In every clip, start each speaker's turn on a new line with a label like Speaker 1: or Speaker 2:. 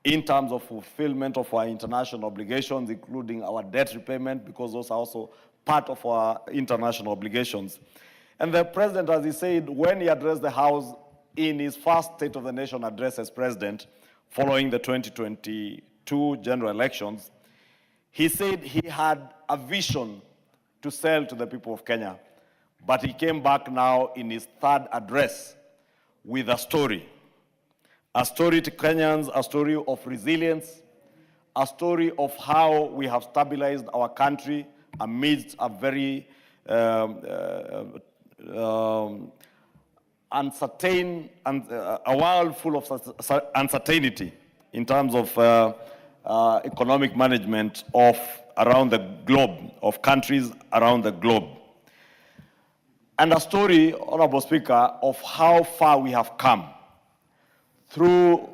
Speaker 1: in terms of fulfillment of our international obligations, including our debt repayment, because those are also part of our international obligations. And the president, as he said, when he addressed the House in his first State of the Nation address as president, following the 2022 general elections, he said he had a vision to sell to the people of Kenya. But he came back now in his third address with a story to Kenyans, a story of resilience, a story of how we have stabilized our country amidst a very uncertain, a world full of uncertainty in terms of economic management of around the globe, of countries around the globe. And a story, Honorable Speaker, of how far we have come through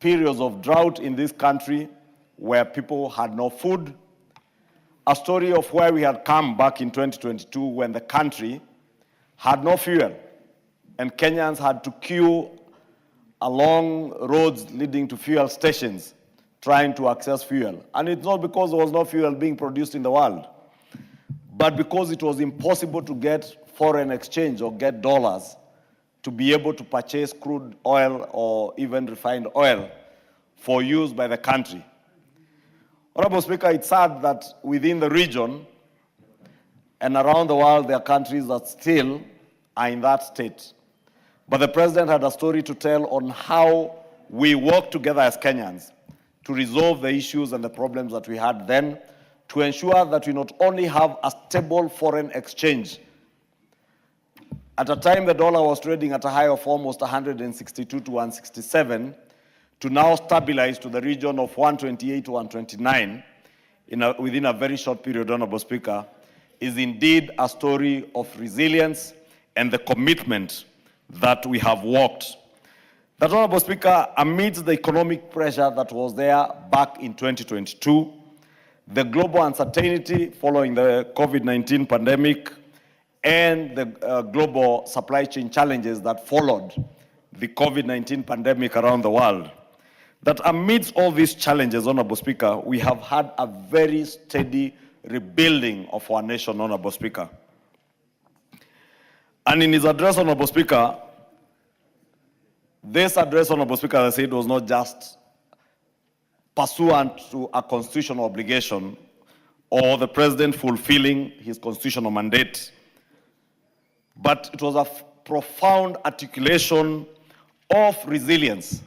Speaker 1: periods of drought in this country where people had no food, a story of where we had come back in 2022 when the country had no fuel and Kenyans had to queue along roads leading to fuel stations trying to access fuel. And it's not because there was no fuel being produced in the world, but because it was impossible to get foreign exchange or get dollars to be able to purchase crude oil or even refined oil for use by the country. Honorable Speaker, it's sad that within the region and around the world, there are countries that still are in that state. But the president had a story to tell on how we work together as Kenyans to resolve the issues and the problems that we had then, to ensure that we not only have a stable foreign exchange. At a time, the dollar was trading at a high of almost 162 to 167, to now stabilize to the region of 128 to 129 within a very short period, Honorable Speaker, is indeed a story of resilience and the commitment that we have worked. That, Honorable Speaker, amidst the economic pressure that was there back in 2022, the global uncertainty following the COVID-19 pandemic, and the global supply chain challenges that followed the COVID-19 pandemic around the world, that amidst all these challenges, Honorable Speaker, we have had a very steady rebuilding of our nation, Honorable Speaker. And in his address, Honorable Speaker, this address, Honorable Speaker, as I said, was not just pursuant to a constitutional obligation or the president fulfilling his constitutional mandate, but it was a profound articulation of resilience.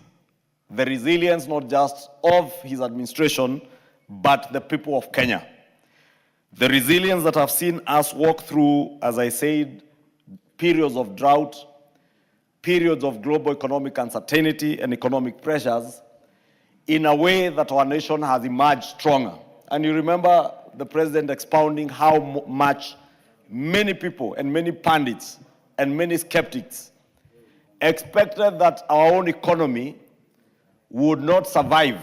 Speaker 1: The resilience not just of his administration, but the people of Kenya. The resilience that have seen us walk through, as I said, periods of drought, periods of global economic uncertainty and economic pressures, in a way that our nation has emerged stronger. And you remember the president expounding how much many people and many pundits and many skeptics expected that our own economy would not survive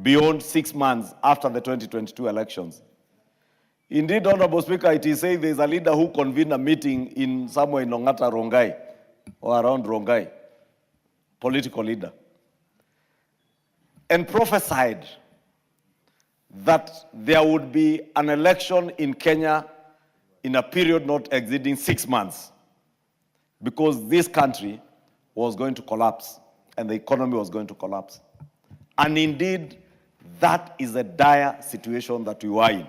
Speaker 1: beyond 6 months after the 2022 elections. Indeed, Honorable Speaker, it is said there is a leader who convened a meeting in somewhere in Ongata, Rongai, or around Rongai, political leader, and prophesied that there would be an election in Kenya in a period not exceeding 6 months, because this country was going to collapse and the economy was going to collapse. And indeed, that is a dire situation that we were in.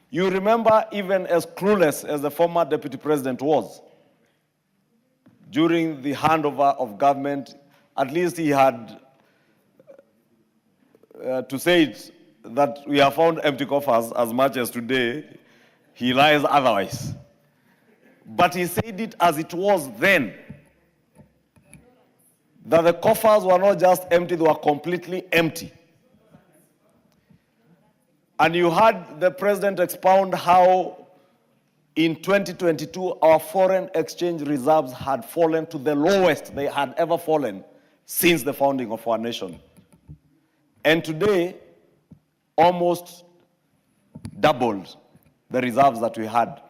Speaker 1: You remember, even as clueless as the former deputy president was, during the handover of government, at least he had to say it, that we have found empty coffers as much as today he lies otherwise. But he said it as it was then, that the coffers were not just empty, they were completely empty. And you heard the president expound how in 2022 our foreign exchange reserves had fallen to the lowest they had ever fallen since the founding of our nation. And today, almost doubled the reserves that we had.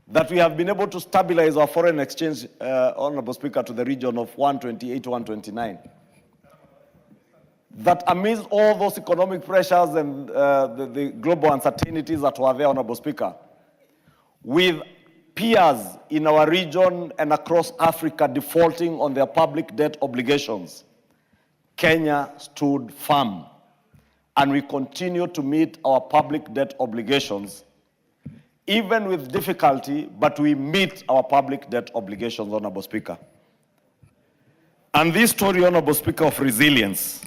Speaker 1: That we have been able to stabilize our foreign exchange, Honorable Speaker, to the region of 128 to 129. that amidst all those economic pressures and the global uncertainties that were there, Honorable Speaker, with peers in our region and across Africa defaulting on their public debt obligations, Kenya stood firm, and we continue to meet our public debt obligations, even with difficulty, but we meet our public debt obligations, Honorable Speaker. And this story, Honorable Speaker, of resilience,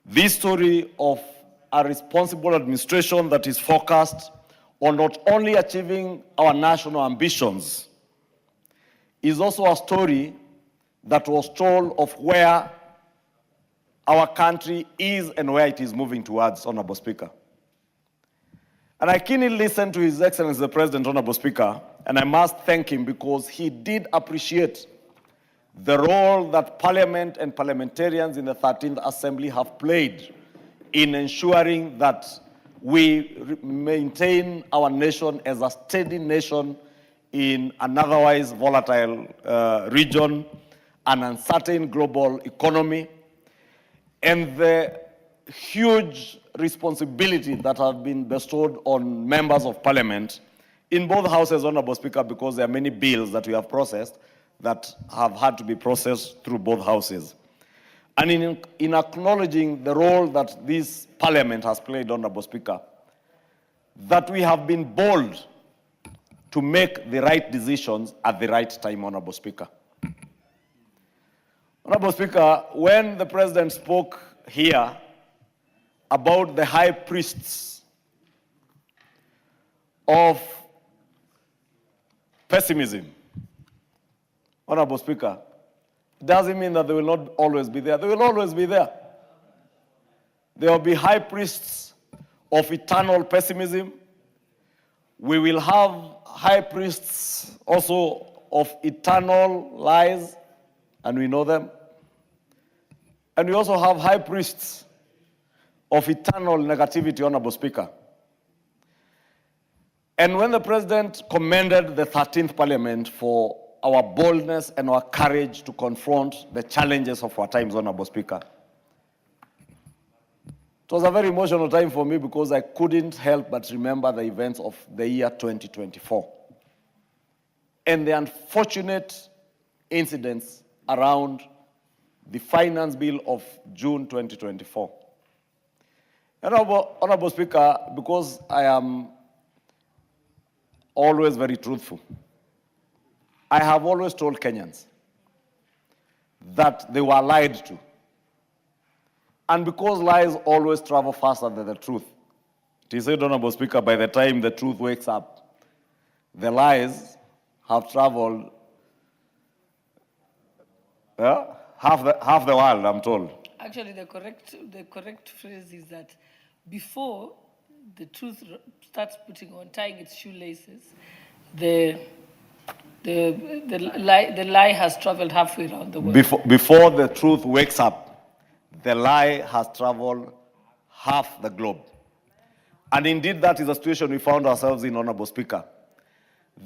Speaker 1: this story of a responsible administration that is focused on not only achieving our national ambitions, is also a story that was told of where our country is and where it is moving towards, Honorable Speaker. And I keenly listened to His Excellency the President, Honorable Speaker, and I must thank him because he did appreciate the role that Parliament and parliamentarians in the 13th Assembly have played in ensuring that we maintain our nation as a steady nation in an otherwise volatile region, an uncertain global economy, and the huge responsibility that have been bestowed on members of Parliament in both houses, Honorable Speaker, because there are many bills that we have processed that have had to be processed through both houses. And in acknowledging the role that this Parliament has played, Honorable Speaker, that we have been bold to make the right decisions at the right time, Honorable Speaker. Honorable Speaker, when the President spoke here about the high priests of pessimism, Honorable Speaker, it doesn't mean that they will not always be there. They will always be there. There will be high priests of eternal pessimism. We will have high priests also of eternal lies, and we know them. And we also have high priests of eternal negativity, Honorable Speaker. And when the President commended the 13th Parliament for our boldness and our courage to confront the challenges of our times, Honorable Speaker, it was a very emotional time for me because I couldn't help but remember the events of the year 2024 and the unfortunate incidents around the finance bill of June 2024. Honorable Speaker, because I am always very truthful, I have always told Kenyans that they were lied to. And because lies always travel faster than the truth, it is said, Honorable Speaker, by the time the truth wakes up, the lies have traveled half the world, I'm told.
Speaker 2: Actually, the correct phrase is that before the truth starts tying its shoelaces, the lie has traveled halfway around the world.
Speaker 1: Before the truth wakes up, the lie has traveled half the globe. And indeed, that is the situation we found ourselves in, Honorable Speaker.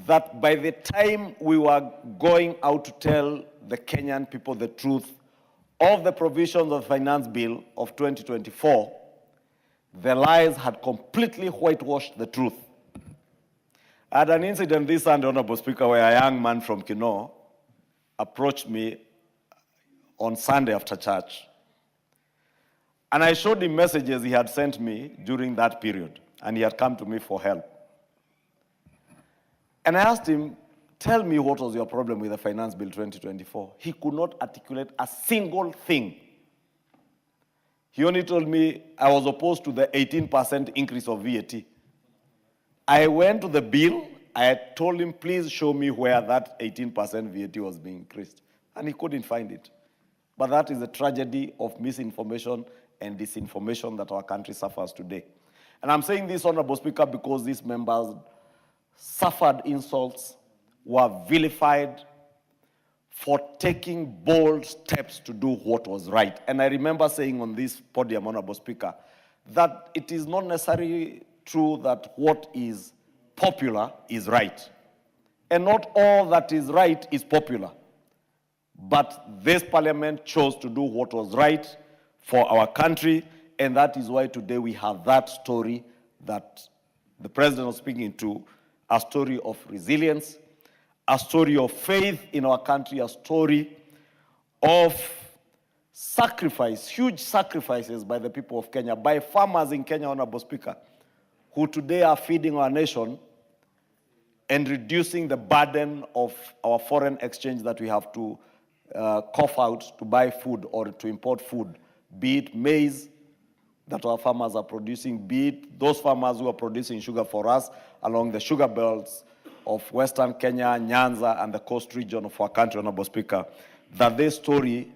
Speaker 1: That by the time we were going out to tell the Kenyan people the truth of the provisions of the finance bill of 2024, the lies had completely whitewashed the truth. I had an incident this Sunday, Honorable Speaker, where a young man from Kino approached me on Sunday after church. And I showed him messages he had sent me during that period, and he had come to me for help. And I asked him, tell me what was your problem with the Finance Bill 2024. He could not articulate a single thing. He only told me I was opposed to the 18% increase of VAT. I went to the bill, I told him, please show me where that 18% VAT was being increased. And he couldn't find it. But that is the tragedy of misinformation and disinformation that our country suffers today. And I'm saying this, Honorable Speaker, because these members suffered insults, were vilified for taking bold steps to do what was right. And I remember saying on this podium, Honorable Speaker, that it is not necessarily true that what is popular is right. And not all that is right is popular. But this Parliament chose to do what was right for our country, and that is why today we have that story that the president was speaking to, a story of resilience, a story of faith in our country, a story of sacrifice, huge sacrifices by the people of Kenya, by farmers in Kenya, Honorable Speaker, who today are feeding our nation and reducing the burden of our foreign exchange that we have to cough out to buy food or to import food, be it maize that our farmers are producing, be it those farmers who are producing sugar for us along the sugar belts of Western Kenya, Nyanza, and the coast region of our country, Honorable Speaker, that this story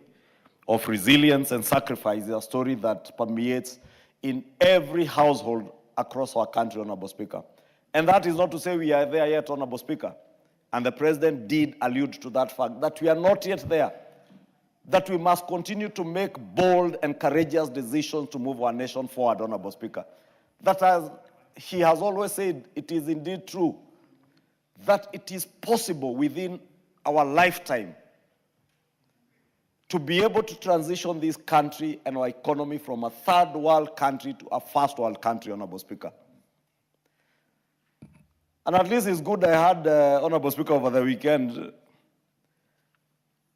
Speaker 1: of resilience and sacrifice is a story that permeates in every household across our country, Honorable Speaker. And that is not to say we are there yet, Honorable Speaker. And the President did allude to that fact, that we are not yet there, that we must continue to make bold and courageous decisions to move our nation forward, Honorable Speaker. That, as he has always said, it is indeed true that it is possible within our lifetime to be able to transition this country and our economy from a third world country to a first world country, Honorable Speaker. And at least it's good I had, Honorable Speaker, over the weekend,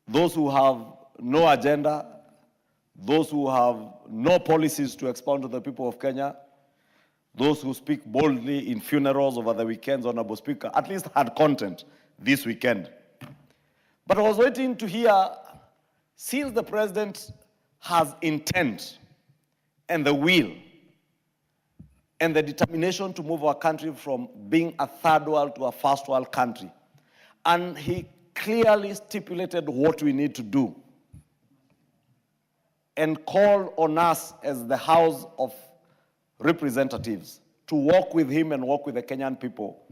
Speaker 1: those who have no agenda, those who have no policies to expound to the people of Kenya, those who speak boldly in funerals over the weekends, Honorable Speaker, at least had content this weekend. But I was waiting to hear, since the President has intent and the will and the determination to move our country from being a third world to a first world country, and he clearly stipulated what we need to do and called on us as the House of Representatives to work with him and work with the Kenyan people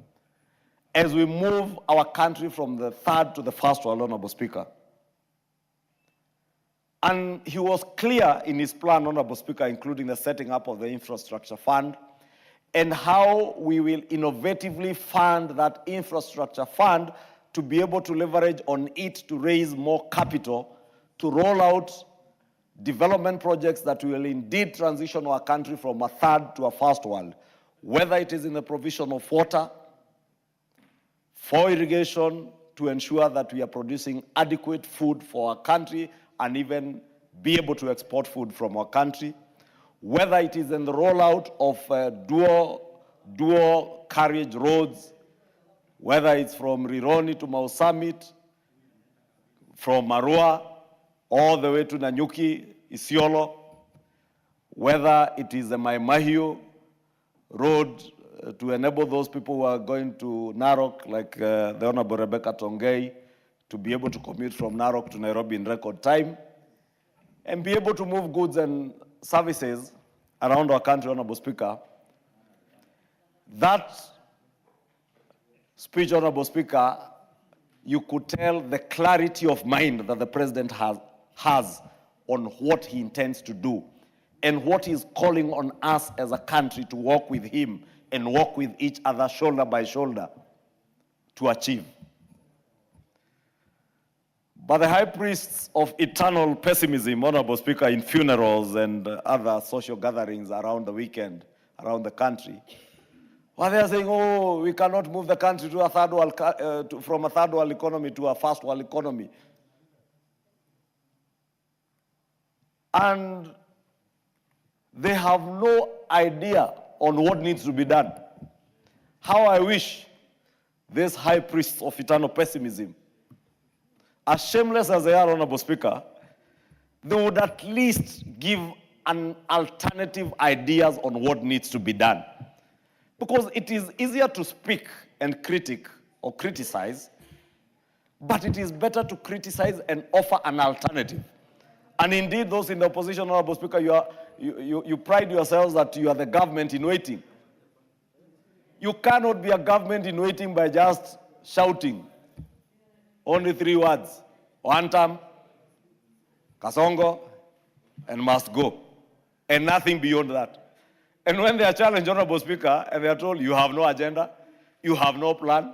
Speaker 1: as we move our country from the third to the first world, Honorable Speaker. And he was clear in his plan, Honorable Speaker, including the setting up of the infrastructure fund and how we will innovatively fund that infrastructure fund to be able to leverage on it to raise more capital to roll out development projects that will indeed transition our country from a third to a first world, whether it is in the provision of water, for irrigation, to ensure that we are producing adequate food for our country and even be able to export food from our country, whether it is in the rollout of dual carriage roads, whether it's from Rironi to Mau Summit, from Marua all the way to Nanyuki, Isiolo, whether it is the Mai Mahiu road to enable those people who are going to Narok, like the Honorable Rebecca Tongei, to be able to commute from Narok to Nairobi in record time, and be able to move goods and services around our country, Honorable Speaker. That speech, Honorable Speaker, you could tell the clarity of mind that the President has on what he intends to do and what he's calling on us as a country to work with him and work with each other shoulder by shoulder to achieve. But the high priests of eternal pessimism, Honorable Speaker, in funerals and other social gatherings around the weekend, around the country, well, they are saying, oh, we cannot move the country to a third world, from a third world economy to a first world economy. And they have no idea on what needs to be done. How I wish these high priests of eternal pessimism, as shameless as they are, Honorable Speaker, they would at least give an alternative ideas on what needs to be done. Because it is easier to speak and critique or criticize, but it is better to criticize and offer an alternative. And indeed, those in the opposition, Honorable Speaker, you pride yourselves that you are the government in waiting. You cannot be a government in waiting by just shouting only 3 words: one term, Kasongo, and must go, and nothing beyond that. And when they are challenged, Honorable Speaker, and they are told you have no agenda, you have no plan,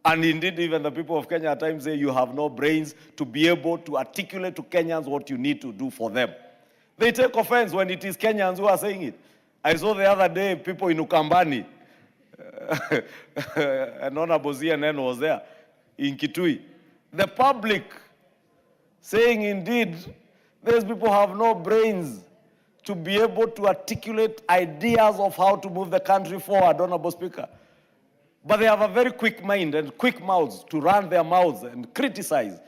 Speaker 1: and indeed even the people of Kenya at times say you have no brains to be able to articulate to Kenyans what you need to do for them, They take offense when it is Kenyans who are saying it. I saw the other day people in Ukambani, and Honorable CNN was there, in Kitui. The public saying, indeed, these people have no brains to be able to articulate ideas of how to move the country forward, Honorable Speaker. But they have a very quick mind and quick mouths to run their mouths and criticize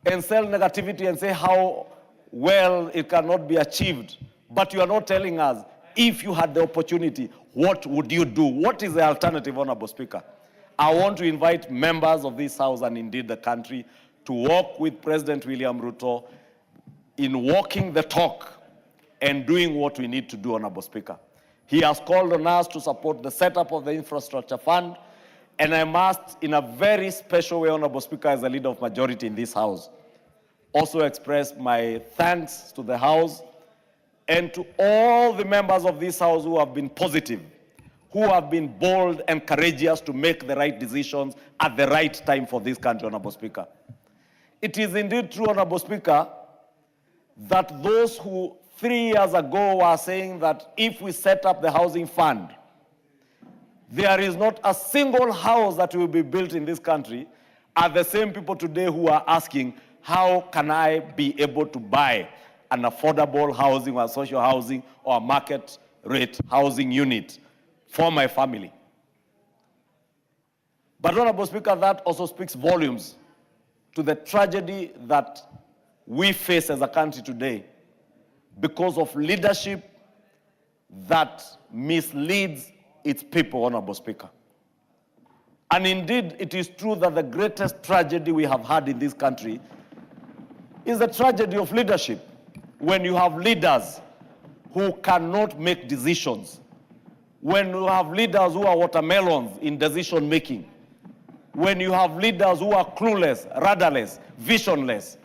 Speaker 1: and sell negativity and say how well it cannot be achieved. But you are not telling us, if you had the opportunity, what would you do? What is the alternative, Honorable Speaker? I want to invite members of this House and indeed the country to work with President William Ruto in walking the talk and doing what we need to do, Honorable Speaker. He has called on us to support the setup of the infrastructure fund, and I must, in a very special way, Honorable Speaker, as the leader of majority in this House, also express my thanks to the House and to all the members of this House who have been positive, who have been bold and courageous to make the right decisions at the right time for this country, Honorable Speaker. It is indeed true, Honorable Speaker, that those who 3 years ago were saying that if we set up the housing fund, there is not a single house that will be built in this country, are the same people today who are asking, how can I be able to buy an affordable housing or social housing or a market rate housing unit for my family? But, Honorable Speaker, that also speaks volumes to the tragedy that we face as a country today because of leadership that misleads its people, Honorable Speaker. And indeed, it is true that the greatest tragedy we have had in this country is the tragedy of leadership. When you have leaders who cannot make decisions, when you have leaders who are watermelons in decision making, when you have leaders who are clueless, rudderless, visionless.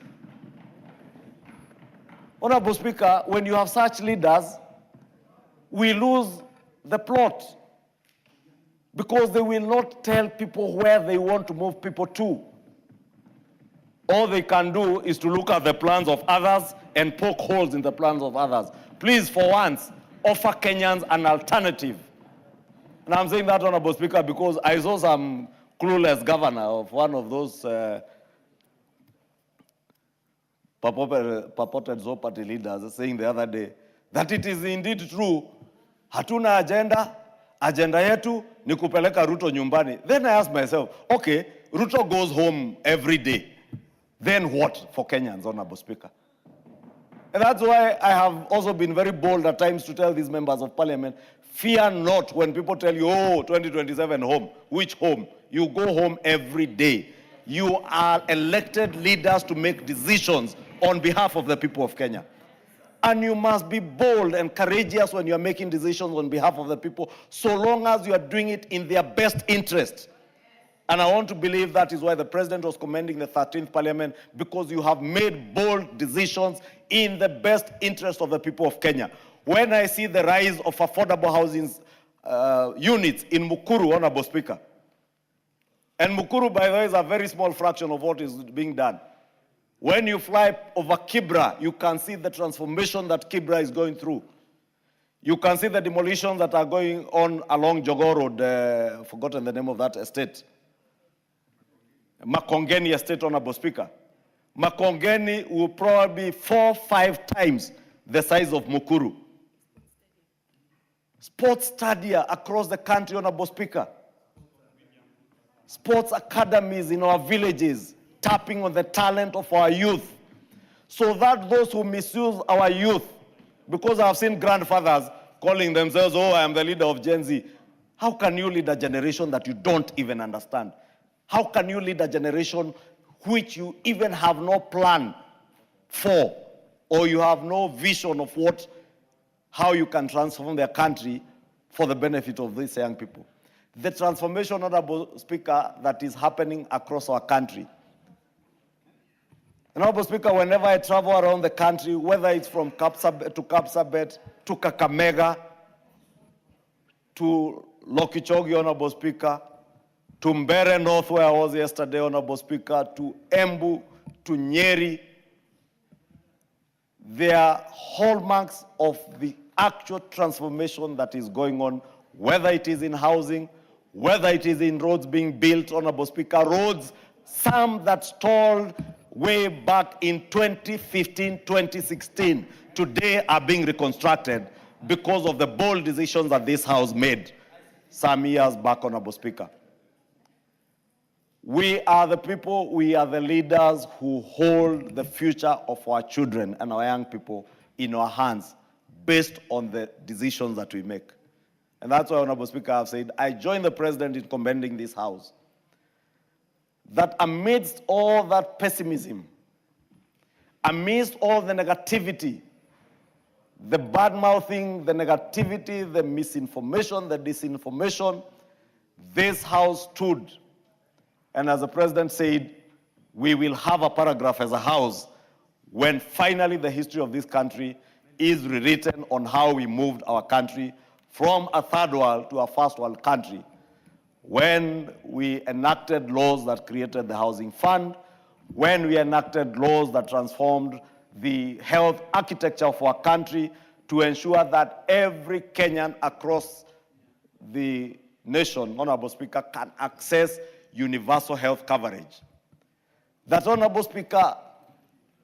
Speaker 1: Honorable Speaker, when you have such leaders, we lose the plot because they will not tell people where they want to move people to. All they can do is to look at the plans of others and poke holes in the plans of others. Please, for once, offer Kenyans an alternative. And I'm saying that, Honorable Speaker, because I saw some clueless governor of one of those purported party leaders saying the other day that it is indeed true, hatuna agenda yetu ni kupeleka Ruto nyumbani. Then I ask myself, okay, Ruto goes home every day. Then what for Kenyans, Honorable Speaker? And that's why I have also been very bold at times to tell these members of parliament, fear not when people tell you, oh, 2027 home. Which home? You go home every day. You are elected leaders to make decisions on behalf of the people of Kenya. And you must be bold and courageous when you are making decisions on behalf of the people, so long as you are doing it in their best interest. And I want to believe that is why the President was commending the 13th Parliament, because you have made bold decisions in the best interest of the people of Kenya. When I see the rise of affordable housing units in Mukuru, Honorable Speaker, and Mukuru, by the way, is a very small fraction of what is being done. When you fly over Kibra, you can see the transformation that Kibra is going through. You can see the demolitions that are going on along Jogoo Road, I've forgotten the name of that estate. Makongeni estate, Honorable Speaker. Makongeni will probably be 4-5 times the size of Mukuru. Sports stadia across the country, Honorable Speaker. Sports academies in our villages, tapping on the talent of our youth, so that those who misuse our youth, because I've seen grandfathers calling themselves, oh, I am the leader of Gen Z. How can you lead a generation that you don't even understand? How can you lead a generation which you even have no plan for, or you have no vision of how you can transform their country for the benefit of these young people? The transformation, Honorable Speaker, that is happening across our country. Honorable Speaker, whenever I travel around the country, whether it's from Kapsabet to Kakamega, to Lokichogi, Honorable Speaker, to Mbere North, where I was yesterday, Honorable Speaker, to Embu, to Nyeri, They are hallmarks of the actual transformation that is going on, whether it is in housing, whether it is in roads being built, Honorable Speaker, roads, some that stalled way back in 2015, 2016, today are being reconstructed because of the bold decisions that this House made some years back, Honorable Speaker. We are the people, we are the leaders who hold the future of our children and our young people in our hands based on the decisions that we make. And that's why, Honorable Speaker, I've said, I join the President in commending this House that amidst all that pessimism, amidst all the negativity, the bad-mouthing, the negativity, the misinformation, the disinformation, this House stood. And as the President said, we will have a paragraph as a House when finally the history of this country is rewritten on how we moved our country from a third world to a first world country. When we enacted laws that created the housing fund, when we enacted laws that transformed the health architecture of our country to ensure that every Kenyan across the nation, Honorable Speaker, can access universal health coverage. That, Honorable Speaker,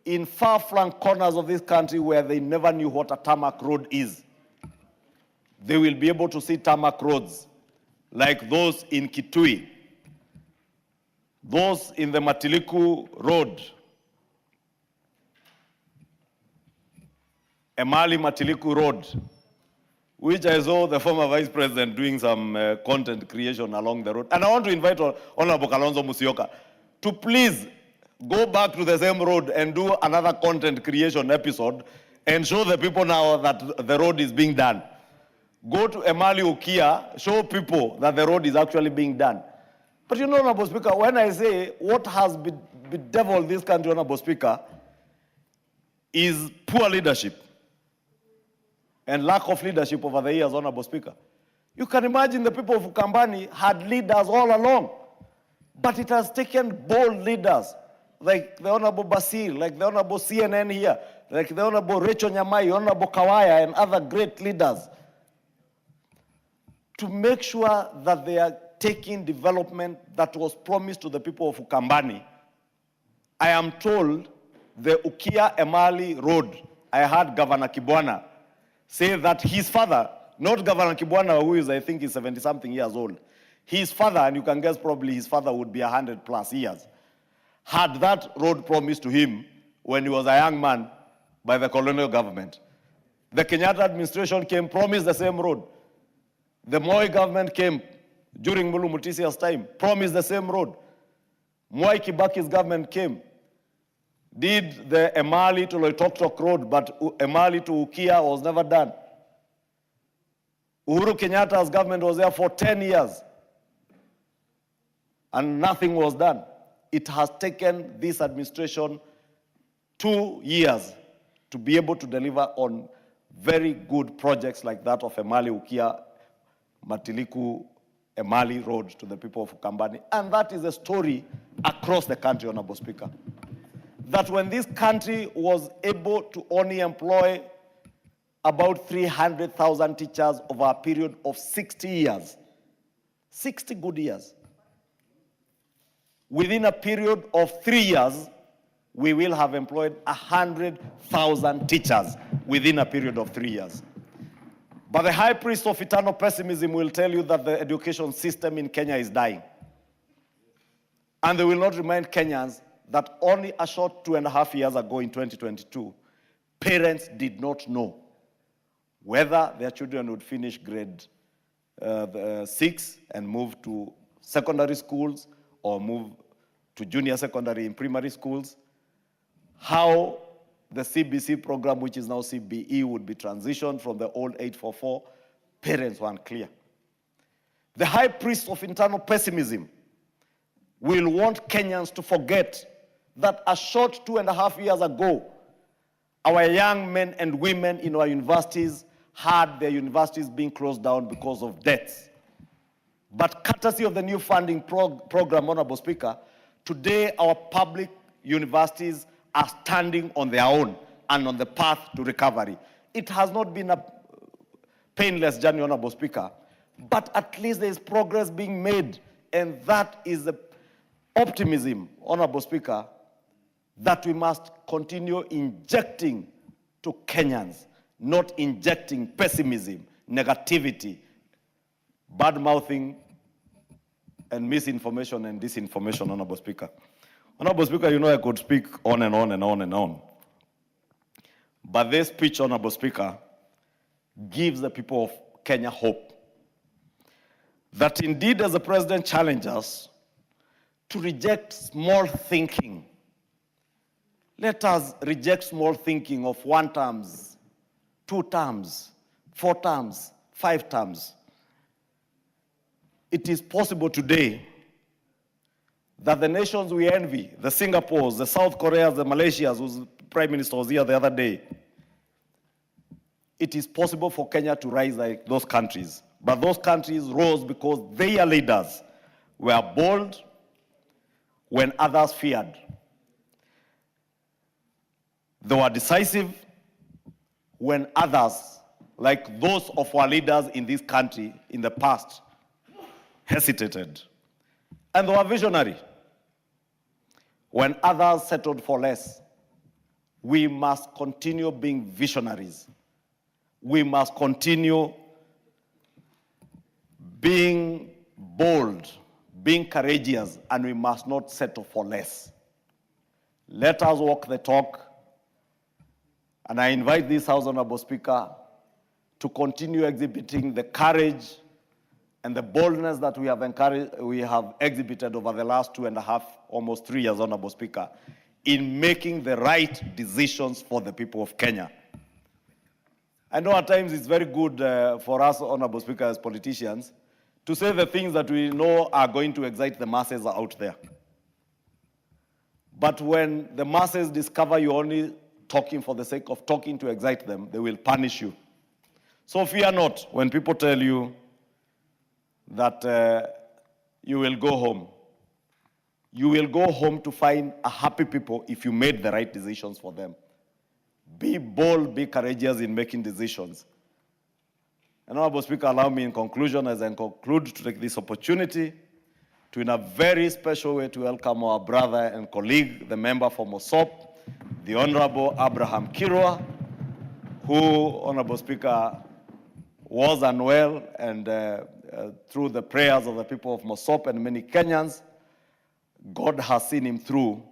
Speaker 1: in far-flung corners of this country where they never knew what a tarmac road is, they will be able to see tarmac roads like those in Kitui, those in the Matiliku Road, Emali Matiliku Road, which I saw the former Vice President doing some content creation along the road. And I want to invite Honorable Kalonzo Musyoka to please go back to the same road and do another content creation episode and show the people now that the road is being done. Go to Emali Ukia, show people that the road is actually being done. But you know, Honorable Speaker, when I say what has bedeviled this country, Honorable Speaker, is poor leadership and lack of leadership over the years, Honorable Speaker. You can imagine the people of Ukambani had leaders all along, but it has taken bold leaders like the Honorable Basir, like the Honorable CNN here, like the Honorable Rachel Nyamai, Honorable Kawaya, and other great leaders to make sure that they are taking development that was promised to the people of Ukambani. I am told the Ukia Emali Road, I heard Governor Kibwana say that his father, not Governor Kibwana, who is, I think, is 70-something years old, his father, and you can guess probably his father would be 100+ years, had that road promised to him when he was a young man by the colonial government. The Kenyatta administration came, promised the same road. The Moi government came during Mulu Mutisia's time, promised the same road. Mwai Kibaki's government came, did the Emali to Loitoktok road, but Emali to Ukia was never done. Uhuru Kenyatta's government was there for 10 years, and nothing was done. It has taken this administration 2 years to be able to deliver on very good projects like that of Emali Ukia, Matiliku, Emali Road to the people of Ukambani. And that is a story across the country, Honorable Speaker. That when this country was able to only employ about 300,000 teachers over a period of 60 years, 60 good years, within a period of 3 years, we will have employed 100,000 teachers within a period of 3 years. But the high priest of eternal pessimism will tell you that the education system in Kenya is dying. And they will not remind Kenyans that only a short 2.5 years ago in 2022, parents did not know whether their children would finish grade 6 and move to secondary schools or move to junior secondary in primary schools, how the CBC program, which is now CBE, would be transitioned from the old 844, parents were unclear. The high priest of internal pessimism will want Kenyans to forget that a short 2.5 years ago, our young men and women in our universities had their universities being closed down because of debts. But courtesy of the new funding program, Honorable Speaker, today our public universities are standing on their own and on the path to recovery. It has not been a painless journey, Honorable Speaker, but at least there is progress being made, and that is the optimism, Honorable Speaker, that we must continue injecting to Kenyans, not injecting pessimism, negativity, bad-mouthing, and misinformation and disinformation, Honorable Speaker. Honorable Speaker, you know I could speak on and on and on and on. But this speech, Honorable Speaker, gives the people of Kenya hope that indeed, as the President challenges us to reject small thinking, let us reject small thinking of 1 terms, 2 terms, 4 terms, 5 terms. It is possible today that the nations we envy, the Singapores, the South Koreas, the Malaysias, whose Prime Minister was here the other day, it is possible for Kenya to rise like those countries. But those countries rose because their leaders were bold when others feared. They were decisive when others, like those of our leaders in this country in the past, hesitated. And they were visionary when others settled for less. We must continue being visionaries. We must continue being bold, being courageous, and we must not settle for less. Let us walk the talk, and I invite this House, Honorable Speaker, to continue exhibiting the courage and the boldness that we have exhibited over the last 2.5, almost 3 years, Honorable Speaker, in making the right decisions for the people of Kenya. I know at times it's very good for us, Honorable Speaker, as politicians, to say the things that we know are going to excite the masses out there. But when the masses discover you're only talking for the sake of talking to excite them, they will punish you. So fear not when people tell you that you will go home. You will go home to find a happy people if you made the right decisions for them. Be bold, be courageous in making decisions. And Honorable Speaker, allow me in conclusion, as I conclude, to take this opportunity to, in a very special way, to welcome our brother and colleague, the member for Mosop, the Honorable Abraham Kirwa, who, Honorable Speaker, was unwell, and through the prayers of the people of Mosop and many Kenyans, God has seen him through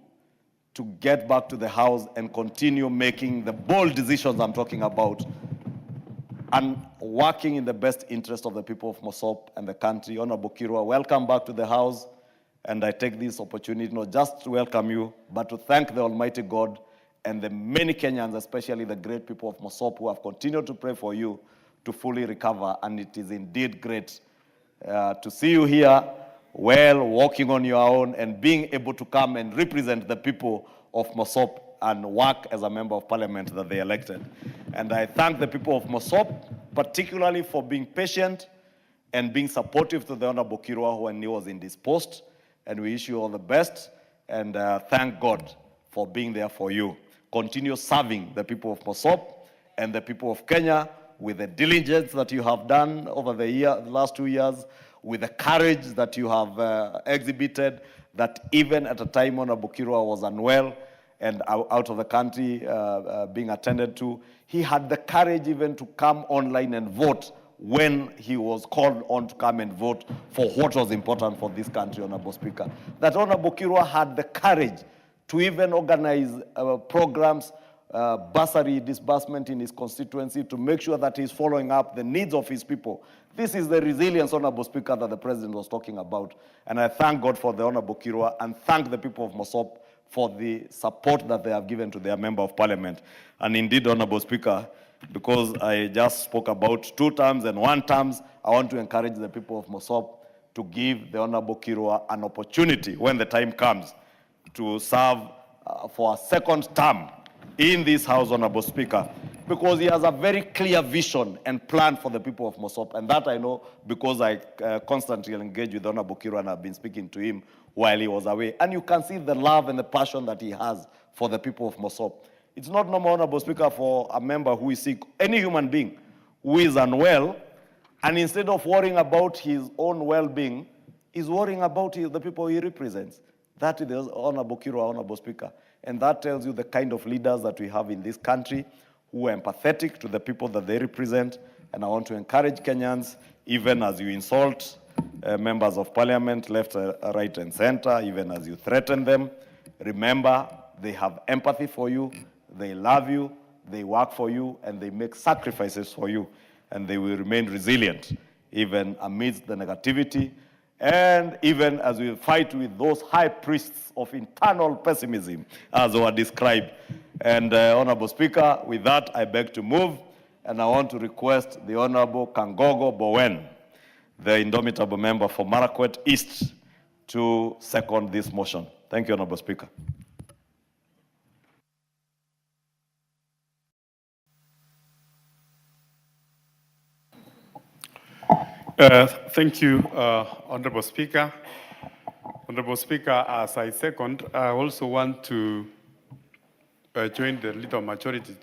Speaker 1: to get back to the House and continue making the bold decisions I'm talking about and working in the best interest of the people of Mosop and the country. Honorable Kirwa, welcome back to the House, and I take this opportunity not just to welcome you, but to thank the Almighty God and the many Kenyans, especially the great people of Mosop, who have continued to pray for you to fully recover, and it is indeed great to see you here, well, walking on your own and being able to come and represent the people of Mosop and work as a member of parliament that they elected. And I thank the people of Mosop, particularly for being patient and being supportive to the Honorable Kirwa when he was in this post. And we wish you all the best, and thank God for being there for you. Continue serving the people of Mosop and the people of Kenya with the diligence that you have done over the last 2 years, with the courage that you have exhibited, that even at a time Honorable Kirwa was unwell and out of the country being attended to, he had the courage even to come online and vote when he was called on to come and vote for what was important for this country, Honorable Speaker. That Honorable Kirwa had the courage to even organize programs, bursary disbursement in his constituency to make sure that he's following up the needs of his people. This is the resilience, Honorable Speaker, that the President was talking about. And I thank God for the Honorable Kirwa and thank the people of Mosop for the support that they have given to their member of parliament. And indeed, Honorable Speaker, because I just spoke about 2 terms and 1 terms, I want to encourage the people of Mosop to give the Honorable Kirwa an opportunity when the time comes to serve for a 2nd term in this House, Honorable Speaker, because he has a very clear vision and plan for the people of Mosop. And that I know because I constantly engage with Honorable Kirwa and I've been speaking to him while he was away. And you can see the love and the passion that he has for the people of Mosop. It's not normal, Honorable Speaker, for a member who is sick, any human being who is unwell, and instead of worrying about his own well-being, is worrying about the people he represents. That is Honorable Kirwa, Honorable Speaker. And that tells you the kind of leaders that we have in this country who are empathetic to the people that they represent. And I want to encourage Kenyans, even as you insult members of parliament, left, right, and center, even as you threaten them, remember they have empathy for you, they love you, they work for you, and they make sacrifices for you. And they will remain resilient, even amidst the negativity, and even as we fight with those high priests of internal pessimism, as were described. And Honorable Speaker, with that, I beg to move, and I want to request the Honorable Kangogo Bowen, the indomitable member for Marakwet East, to second this motion. Thank you, Honorable Speaker.
Speaker 3: Thank you, Honorable Speaker. Honorable Speaker, as I second, I also want to join the leader majority